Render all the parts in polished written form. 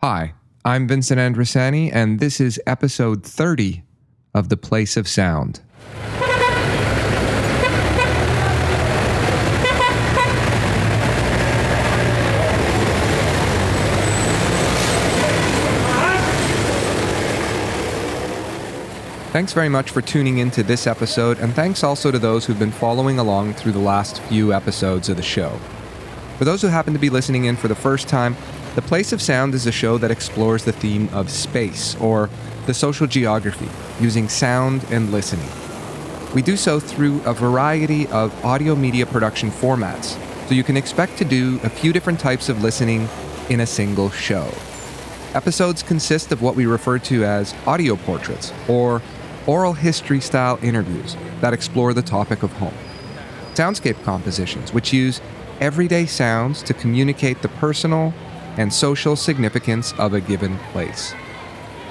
Hi, I'm Vincent Andrisani, and this is episode 30 of The Place of Sound. Thanks very much for tuning into this episode, and thanks also to those who've been following along through the last few episodes of the show. For those who happen to be listening in for the first time, The Place of Sound is a show that explores the theme of space, or the social geography, using sound and listening. We do so through a variety of audio media production formats, so you can expect to do a few different types of listening in a single show. Episodes consist of what we refer to as audio portraits, or oral history-style interviews that explore the topic of home. Soundscape compositions, which use everyday sounds to communicate the personal and social significance of a given place.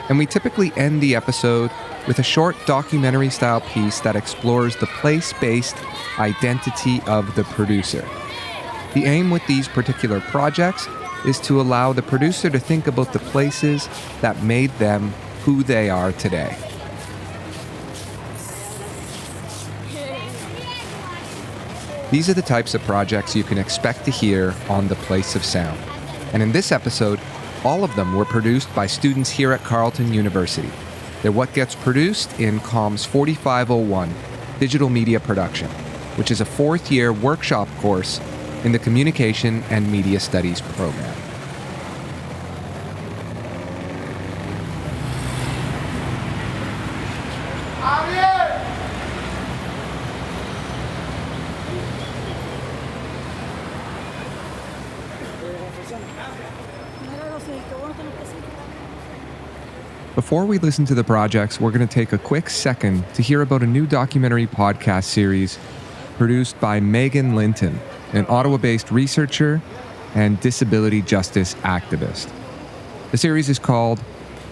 And we typically end the episode with a short documentary-style piece that explores the place-based identity of the producer. The aim with these particular projects is to allow the producer to think about the places that made them who they are today. These are the types of projects you can expect to hear on The Place of Sound. And in this episode, all of them were produced by students here at Carleton University. They're what gets produced in COMS 4501, Digital Media Production, which is a fourth-year workshop course in the Communication and Media Studies program. Before we listen to the projects, we're going to take a quick second to hear about a new documentary podcast series produced by Megan Linton, an Ottawa-based researcher and disability justice activist. The series is called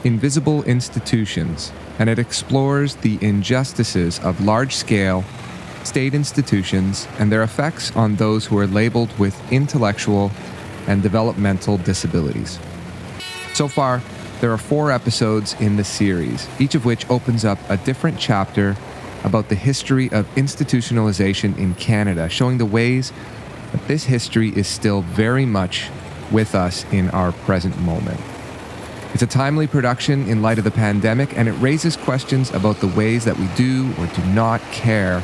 Invisible Institutions, and it explores the injustices of large-scale state institutions and their effects on those who are labeled with intellectual and developmental disabilities. So far, there are 4 episodes in the series, each of which opens up a different chapter about the history of institutionalization in Canada, showing the ways that this history is still very much with us in our present moment. It's a timely production in light of the pandemic, and it raises questions about the ways that we do or do not care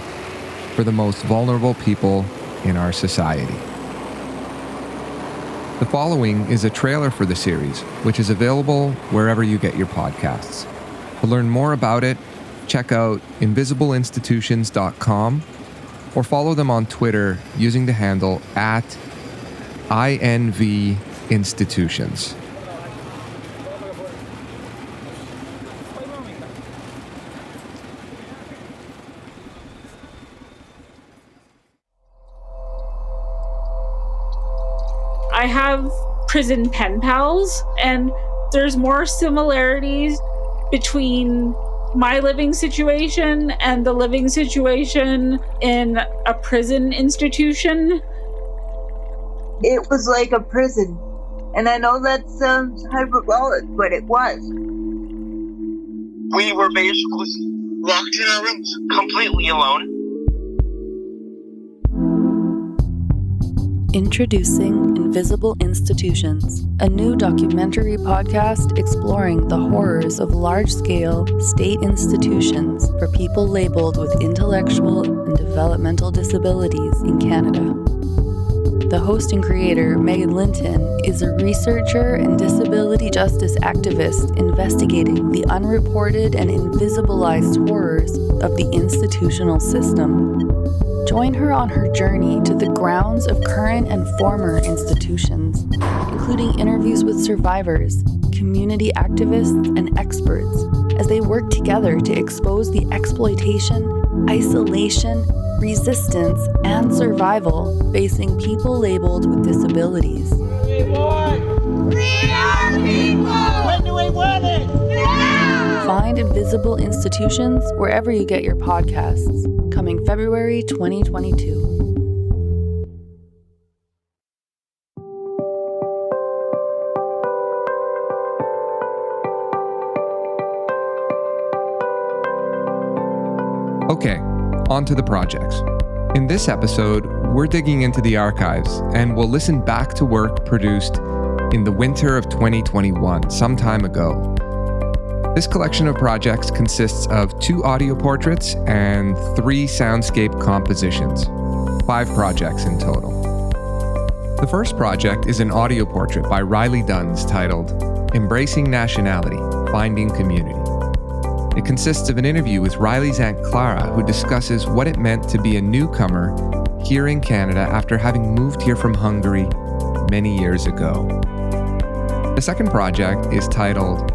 for the most vulnerable people in our society. The following is a trailer for the series, which is available wherever you get your podcasts. To learn more about it, check out invisibleinstitutions.com or follow them on Twitter using the handle @INVinstitutions. I have prison pen pals, and there's more similarities between my living situation and the living situation in a prison institution. It was like a prison, and I know that sounds hyperbolic, but it was. We were basically locked in our rooms, completely alone. Introducing Invisible Institutions, a new documentary podcast exploring the horrors of large-scale state institutions for people labeled with intellectual and developmental disabilities in Canada. The host and creator, Megan Linton, is a researcher and disability justice activist investigating the unreported and invisibilized horrors of the institutional system. Join her on her journey to the grounds of current and former institutions, including interviews with survivors, community activists, and experts, as they work together to expose the exploitation, isolation, resistance, and survival facing people labeled with disabilities. We want people! When do we want it? Now! Find Invisible Institutions wherever you get your podcasts. Coming February 2022. Okay, on to the projects. In this episode, we're digging into the archives and we'll listen back to work produced in the winter of 2021, some time ago. This collection of projects consists of 2 audio portraits and 3 soundscape compositions. 5 projects in total. The first project is an audio portrait by Riley Duns titled Embracing Nationality, Finding Community. It consists of an interview with Riley's Aunt Clara, who discusses what it meant to be a newcomer here in Canada after having moved here from Hungary many years ago. The second project is titled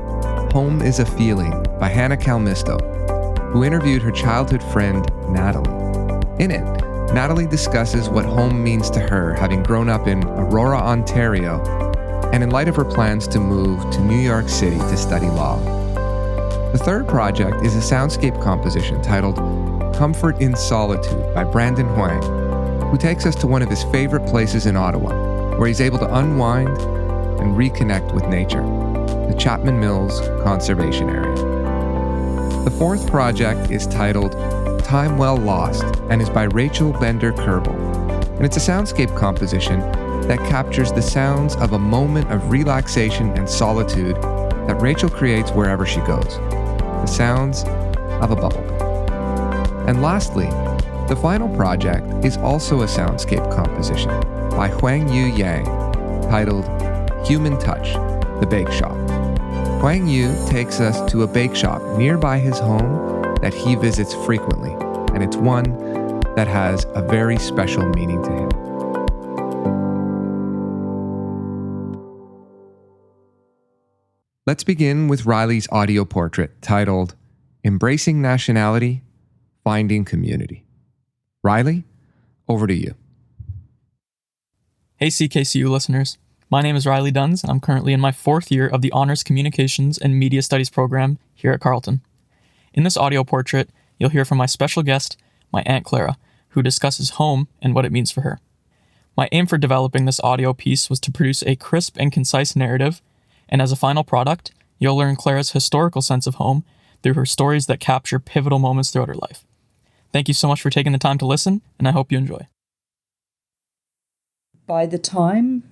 Home is a Feeling by Hannah Kalmisto, who interviewed her childhood friend Natalie. In it, Natalie discusses what home means to her, having grown up in Aurora, Ontario, and in light of her plans to move to New York City to study law. The third project is a soundscape composition titled Comfort in Solitude by Brandon Huang, who takes us to one of his favorite places in Ottawa, where he's able to unwind and reconnect with nature, the Chapman Mills Conservation Area. The fourth project is titled Time Well Lost and is by Rachel Bender-Kerbel, and it's a soundscape composition that captures the sounds of a moment of relaxation and solitude that Rachel creates wherever she goes, the sounds of a bubble. And lastly, the final project is also a soundscape composition by Huangyu Yang, titled Human Touch, the Bakeshop. Huangyu takes us to a bakeshop nearby his home that he visits frequently, and it's one that has a very special meaning to him. Let's begin with Riley's audio portrait titled Embracing Nationality, Finding Community. Riley, over to you. Hey CKCU listeners, my name is Riley Duns and I'm currently in my 4th year of the Honors Communications and Media Studies program here at Carleton. In this audio portrait, you'll hear from my special guest, my Aunt Clara, who discusses home and what it means for her. My aim for developing this audio piece was to produce a crisp and concise narrative, and as a final product, you'll learn Clara's historical sense of home through her stories that capture pivotal moments throughout her life. Thank you so much for taking the time to listen, and I hope you enjoy. By the time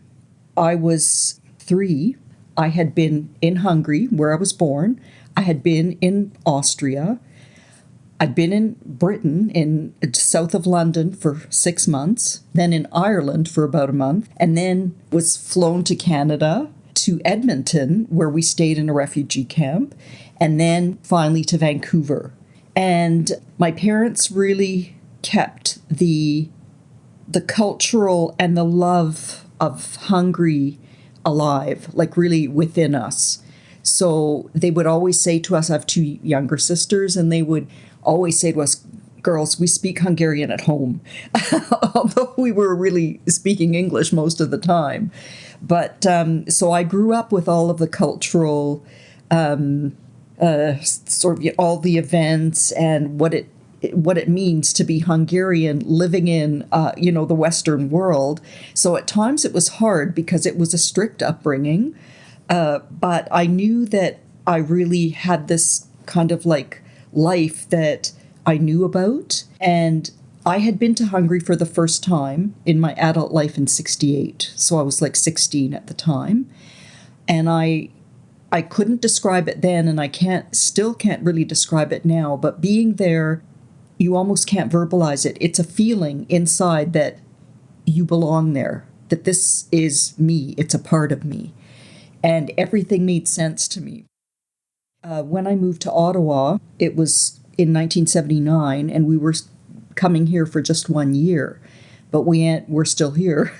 I was 3, I had been in Hungary, where I was born. I had been in Austria. I'd been in Britain, in south of London, for 6 months, then in Ireland for about a month, and then was flown to Canada, to Edmonton, where we stayed in a refugee camp, and then finally to Vancouver. And my parents really kept the cultural and the love of Hungary alive, like really within us. So they would always say to us, I have 2 younger sisters, and they would always say to us, girls, we speak Hungarian at home, although we were really speaking English most of the time. But so I grew up with all of the cultural, sort of all the events and what it means to be Hungarian living in, the Western world. So at times it was hard because it was a strict upbringing. But I knew that I really had this kind of like life that I knew about. And I had been to Hungary for the first time in my adult life in 1968. So I was like 16 at the time. And I couldn't describe it then, and I still can't really describe it now. But being there, you almost can't verbalize it. It's a feeling inside that you belong there, that this is me. It's a part of me. And everything made sense to me. When I moved to Ottawa, it was in 1979, and we were coming here for just 1 year, but we're still here.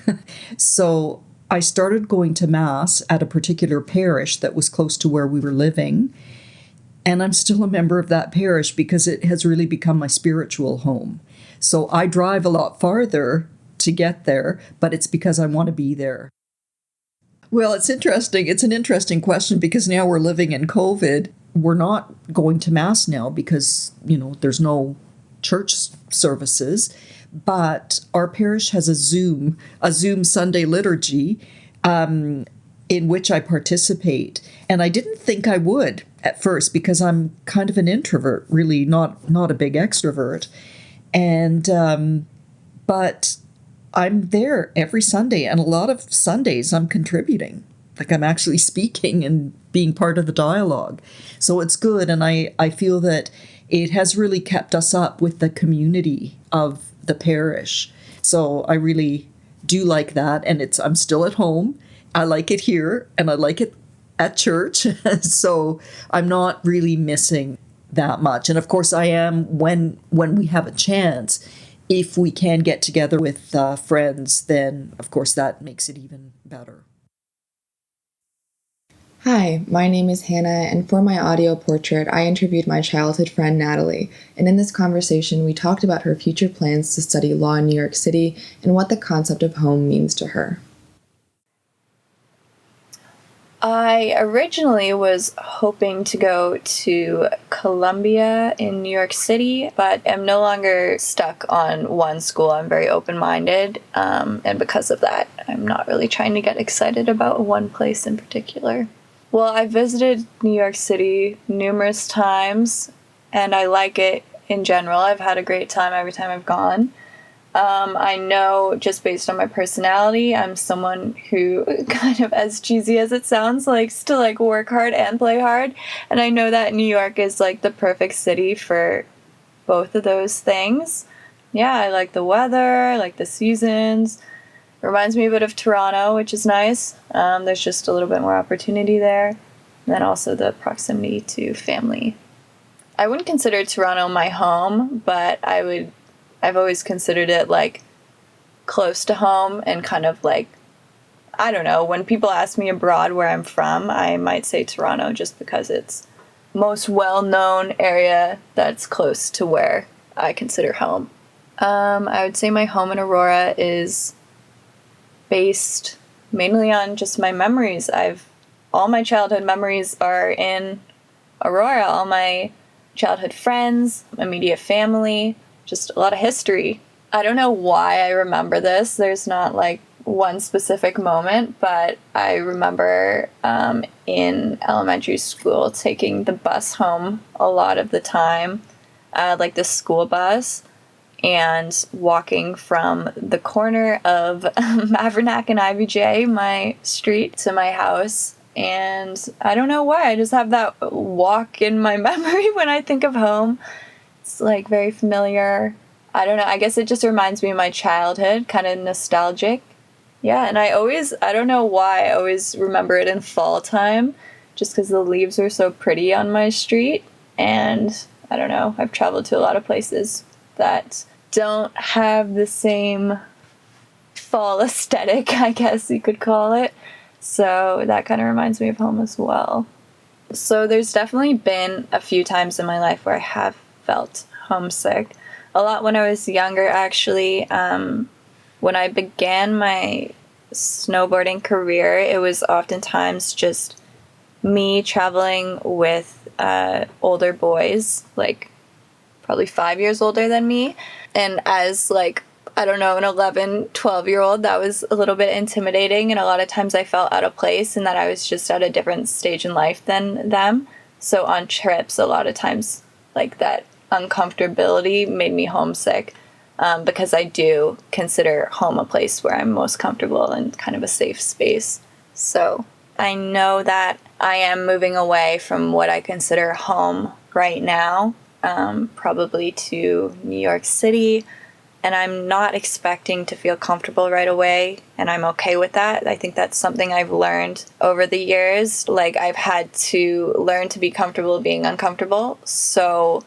So I started going to Mass at a particular parish that was close to where we were living. And I'm still a member of that parish because it has really become my spiritual home. So I drive a lot farther to get there, but it's because I want to be there. Well, it's interesting. It's an interesting question because now we're living in COVID. We're not going to Mass now because, there's no church services, but our parish has a Zoom Sunday liturgy. in which I participate. And I didn't think I would at first because I'm kind of an introvert, really not a big extrovert. And but I'm there every Sunday, and a lot of Sundays I'm contributing. Like I'm actually speaking and being part of the dialogue. So it's good, and I feel that it has really kept us up with the community of the parish. So I really do like that, and I'm still at home. I like it here, and I like it at church. So I'm not really missing that much. And of course I am when we have a chance. If we can get together with friends, then of course that makes it even better. Hi, my name is Hannah, and for my audio portrait, I interviewed my childhood friend Natalie, and in this conversation, we talked about her future plans to study law in New York City and what the concept of home means to her. I originally was hoping to go to Columbia in New York City, but am no longer stuck on one school. I'm very open-minded, and because of that, I'm not really trying to get excited about one place in particular. Well, I visited New York City numerous times, and I like it in general. I've had a great time every time I've gone. I know just based on my personality, I'm someone who, kind of as cheesy as it sounds, likes to like work hard and play hard. And I know that New York is like the perfect city for both of those things. Yeah, I like the weather, I like the seasons. It reminds me a bit of Toronto, which is nice. There's just a little bit more opportunity there. And then also the proximity to family. I wouldn't consider Toronto my home, but I've always considered it like close to home and kind of like, I don't know, when people ask me abroad where I'm from, I might say Toronto just because it's most well-known area that's close to where I consider home. I would say my home in Aurora is based mainly on just my memories. All my childhood memories are in Aurora. All my childhood friends, immediate family, just a lot of history. I don't know why I remember this. There's not like one specific moment, but I remember in elementary school taking the bus home a lot of the time, like the school bus, and walking from the corner of Mavernack and IVJ, my street, to my house. And I don't know why, I just have that walk in my memory when I think of home. It's like very familiar. I don't know, I guess it just reminds me of my childhood, kind of nostalgic. Yeah, and I don't know why, I always remember it in fall time, just because the leaves are so pretty on my street. And I don't know, I've traveled to a lot of places that don't have the same fall aesthetic, I guess you could call it. So that kind of reminds me of home as well. So there's definitely been a few times in my life where I have felt homesick. A lot when I was younger, actually. When I began my snowboarding career, it was oftentimes just me traveling with older boys, like probably 5 years older than me. And as like, I don't know, an 11, 12-year-old, that was a little bit intimidating. And a lot of times I felt out of place and that I was just at a different stage in life than them. So on trips, a lot of times like that uncomfortability made me homesick, because I do consider home a place where I'm most comfortable and kind of a safe space. So I know that I am moving away from what I consider home right now, probably to New York City, and I'm not expecting to feel comfortable right away, and I'm okay with that. I think that's something I've learned over the years. Like, I've had to learn to be comfortable being uncomfortable, so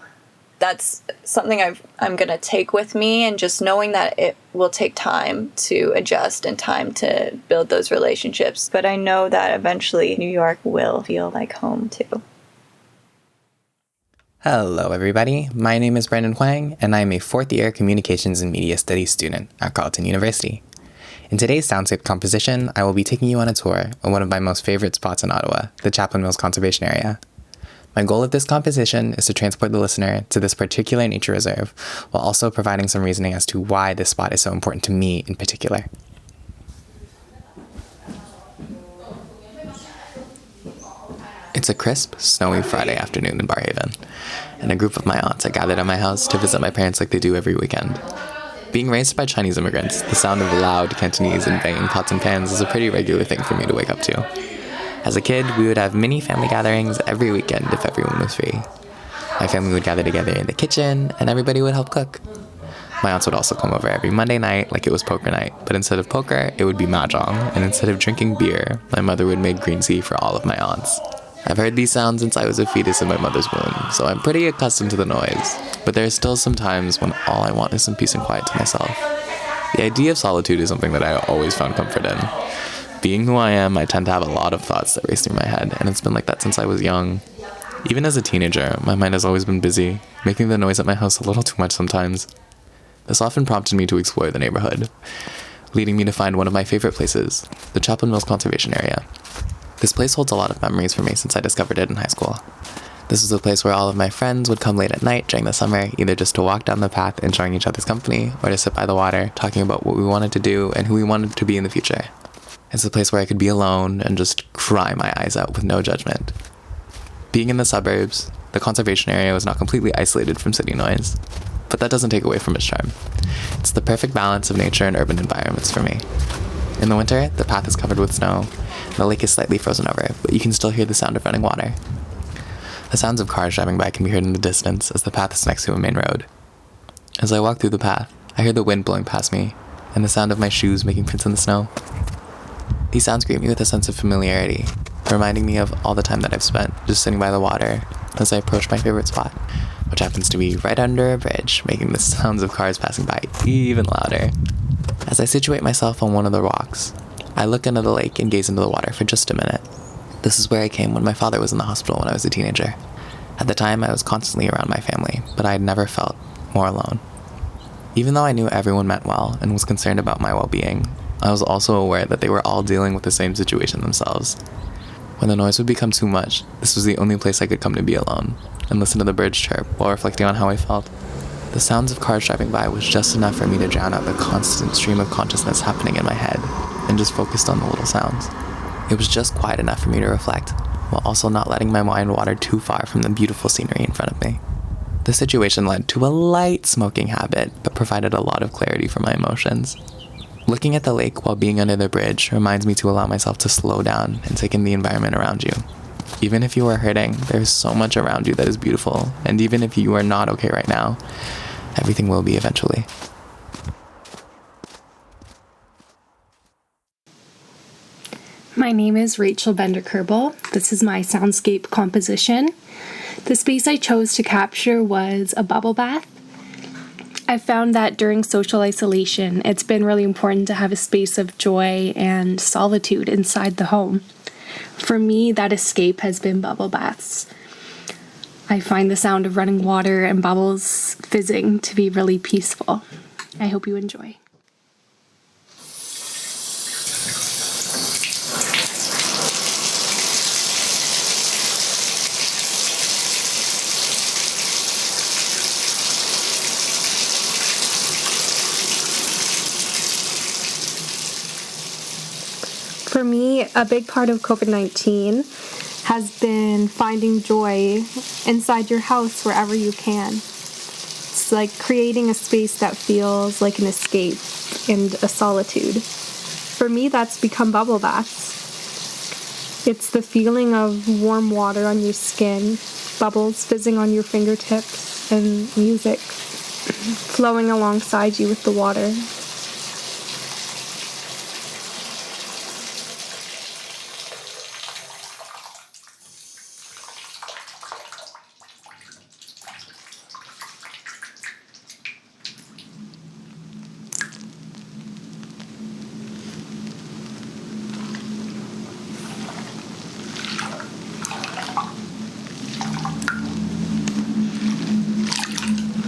that's something I'm going to take with me, and just knowing that it will take time to adjust and time to build those relationships. But I know that eventually New York will feel like home too. Hello everybody, my name is Brendan Huang, and I am a fourth-year Communications and Media Studies student at Carleton University. In today's soundscape composition, I will be taking you on a tour of one of my most favorite spots in Ottawa, the Chaplin Mills Conservation Area. My goal of this composition is to transport the listener to this particular nature reserve, while also providing some reasoning as to why this spot is so important to me in particular. It's a crisp, snowy Friday afternoon in Barhaven, and a group of my aunts are gathered at my house to visit my parents like they do every weekend. Being raised by Chinese immigrants, the sound of loud Cantonese and banging pots and pans is a pretty regular thing for me to wake up to. As a kid, we would have mini family gatherings every weekend if everyone was free. My family would gather together in the kitchen, and everybody would help cook. My aunts would also come over every Monday night like it was poker night, but instead of poker, it would be mahjong, and instead of drinking beer, my mother would make green tea for all of my aunts. I've heard these sounds since I was a fetus in my mother's womb, so I'm pretty accustomed to the noise, but there are still some times when all I want is some peace and quiet to myself. The idea of solitude is something that I always found comfort in. Being who I am, I tend to have a lot of thoughts that race through my head, and it's been like that since I was young. Even as a teenager, my mind has always been busy, making the noise at my house a little too much sometimes. This often prompted me to explore the neighborhood, leading me to find one of my favorite places, the Chaplain Mills Conservation Area. This place holds a lot of memories for me since I discovered it in high school. This was a place where all of my friends would come late at night during the summer, either just to walk down the path enjoying each other's company, or to sit by the water, talking about what we wanted to do and who we wanted to be in the future. It's a place where I could be alone and just cry my eyes out with no judgment. Being in the suburbs, the conservation area was not completely isolated from city noise, but that doesn't take away from its charm. It's the perfect balance of nature and urban environments for me. In the winter, the path is covered with snow, and the lake is slightly frozen over, but you can still hear the sound of running water. The sounds of cars driving by can be heard in the distance as the path is next to a main road. As I walk through the path, I hear the wind blowing past me, and the sound of my shoes making prints in the snow. These sounds greet me with a sense of familiarity, reminding me of all the time that I've spent just sitting by the water as I approach my favorite spot, which happens to be right under a bridge, making the sounds of cars passing by even louder. As I situate myself on one of the rocks, I look into the lake and gaze into the water for just a minute. This is where I came when my father was in the hospital when I was a teenager. At the time, I was constantly around my family, but I had never felt more alone. Even though I knew everyone meant well and was concerned about my well-being, I was also aware that they were all dealing with the same situation themselves. When the noise would become too much, this was the only place I could come to be alone, and listen to the birds chirp while reflecting on how I felt. The sounds of cars driving by was just enough for me to drown out the constant stream of consciousness happening in my head, and just focused on the little sounds. It was just quiet enough for me to reflect, while also not letting my mind wander too far from the beautiful scenery in front of me. The situation led to a light smoking habit, but provided a lot of clarity for my emotions. Looking at the lake while being under the bridge reminds me to allow myself to slow down and take in the environment around you. Even if you are hurting, there is so much around you that is beautiful, and even if you are not okay right now, everything will be eventually. My name is Rachel Bender-Kerbel. This is my soundscape composition. The space I chose to capture was a bubble bath. I found that during social isolation, it's been really important to have a space of joy and solitude inside the home. For me, that escape has been bubble baths. I find the sound of running water and bubbles fizzing to be really peaceful. I hope you enjoy. For me, a big part of COVID-19 has been finding joy inside your house wherever you can. It's like creating a space that feels like an escape and a solitude. For me, that's become bubble baths. It's the feeling of warm water on your skin, bubbles fizzing on your fingertips, and music flowing alongside you with the water.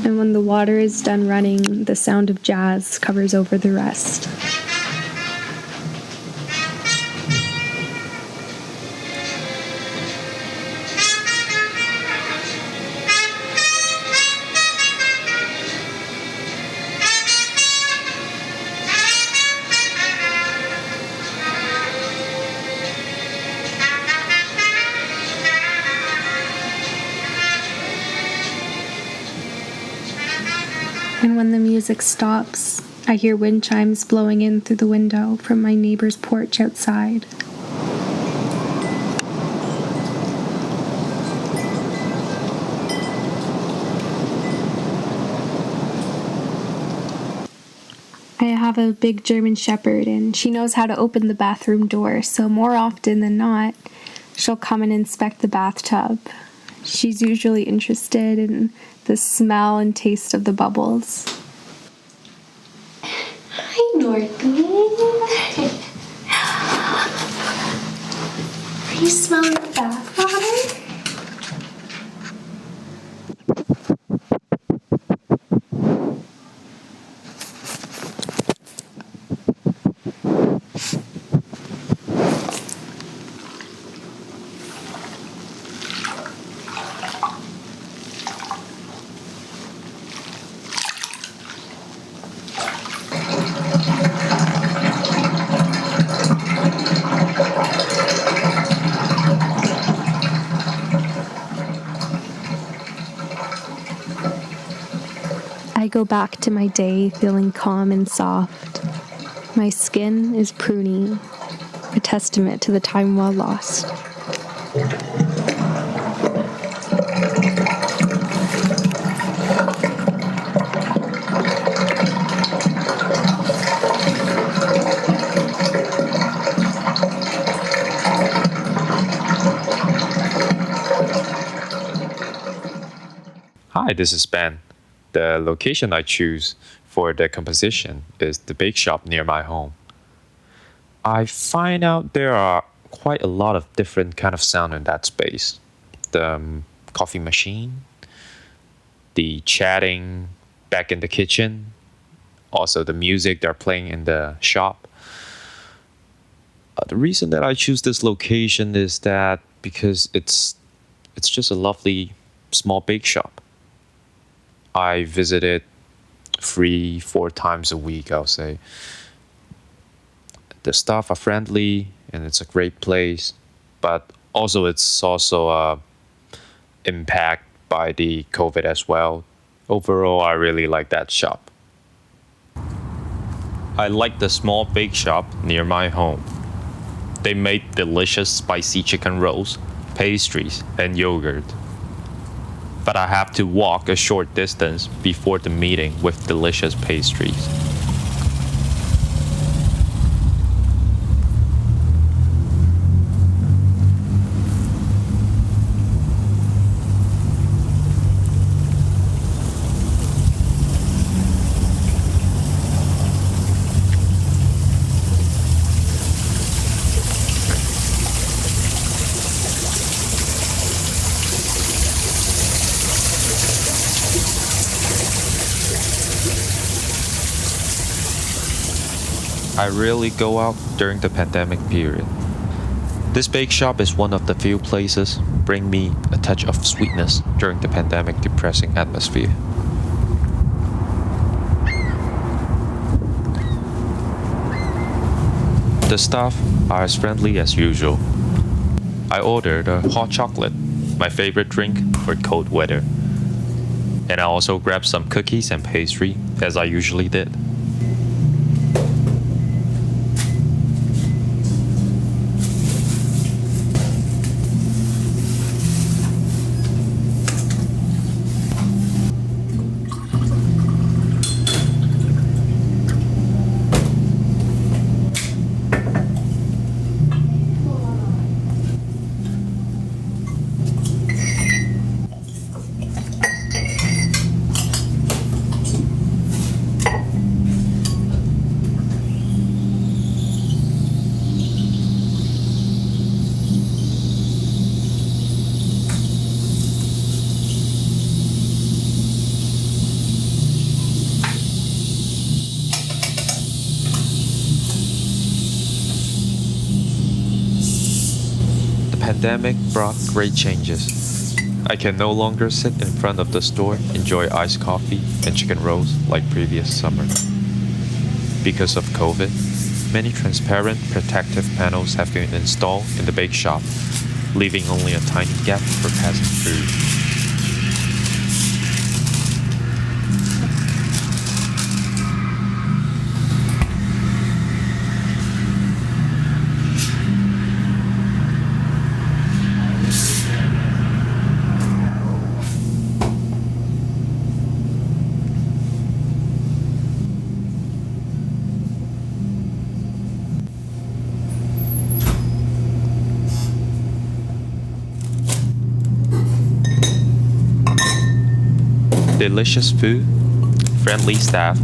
And when the water is done running, the sound of jazz covers over the rest. And when the music stops, I hear wind chimes blowing in through the window from my neighbor's porch outside. I have a big German Shepherd, and she knows how to open the bathroom door, so more often than not, she'll come and inspect the bathtub. She's usually interested in the smell and taste of the bubbles. Hi, Northling. Are you smelling the bath water? I go back to my day feeling calm and soft. My skin is pruny, a testament to the time well lost. Hi, this is Ben. The location I choose for the composition is the bakeshop near my home. I find out there are quite a lot of different kind of sound in that space. The coffee machine, the chatting back in the kitchen, also the music they're playing in the shop. The reason that I choose this location is that because it's just a lovely small bake shop. I visit it 3-4 times a week, I'll say. The staff are friendly and it's a great place, but also it's also impacted by the COVID as well. Overall, I really like that shop. I like the small bake shop near my home. They make delicious spicy chicken rolls, pastries, and yogurt. But I have to walk a short distance before the meeting with delicious pastries. I rarely go out during the pandemic period. This bake shop is one of the few places bring me a touch of sweetness during the pandemic depressing atmosphere. The staff are as friendly as usual. I ordered a hot chocolate, my favorite drink for cold weather. And I also grabbed some cookies and pastry, as I usually did. The pandemic brought great changes. I can no longer sit in front of the store, enjoy iced coffee and chicken rolls like previous summer. Because of COVID, many transparent protective panels have been installed in the bake shop, leaving only a tiny gap for passing food. delicious food, friendly staff,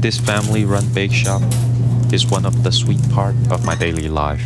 this family-run bake shop is one of the sweet part of my daily life.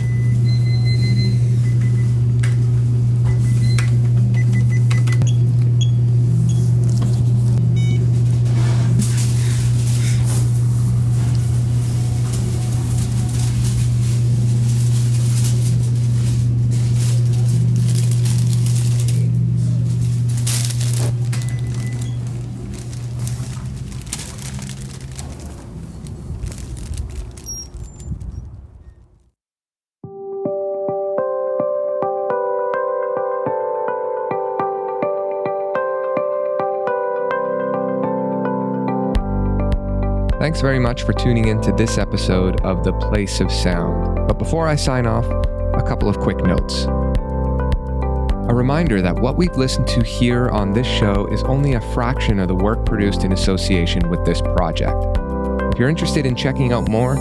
Thanks very much for tuning in to this episode of The Place of Sound. But before I sign off, a couple of quick notes. A reminder that what we've listened to here on this show is only a fraction of the work produced in association with this project. If you're interested in checking out more,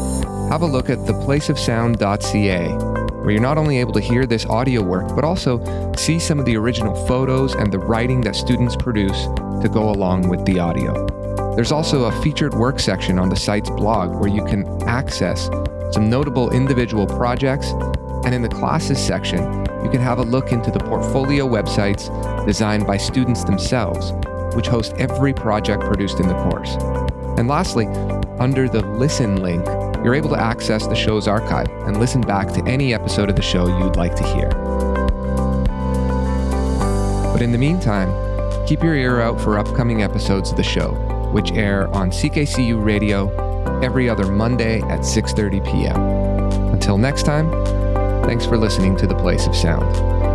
have a look at theplaceofsound.ca, where you're not only able to hear this audio work, but also see some of the original photos and the writing that students produce to go along with the audio. There's also a featured work section on the site's blog where you can access some notable individual projects, and in the classes section, you can have a look into the portfolio websites designed by students themselves, which host every project produced in the course. And lastly, under the Listen link, you're able to access the show's archive and listen back to any episode of the show you'd like to hear. But in the meantime, keep your ear out for upcoming episodes of the show, which air on CKCU Radio every other Monday at 6:30 p.m. Until next time, thanks for listening to The Place of Sound.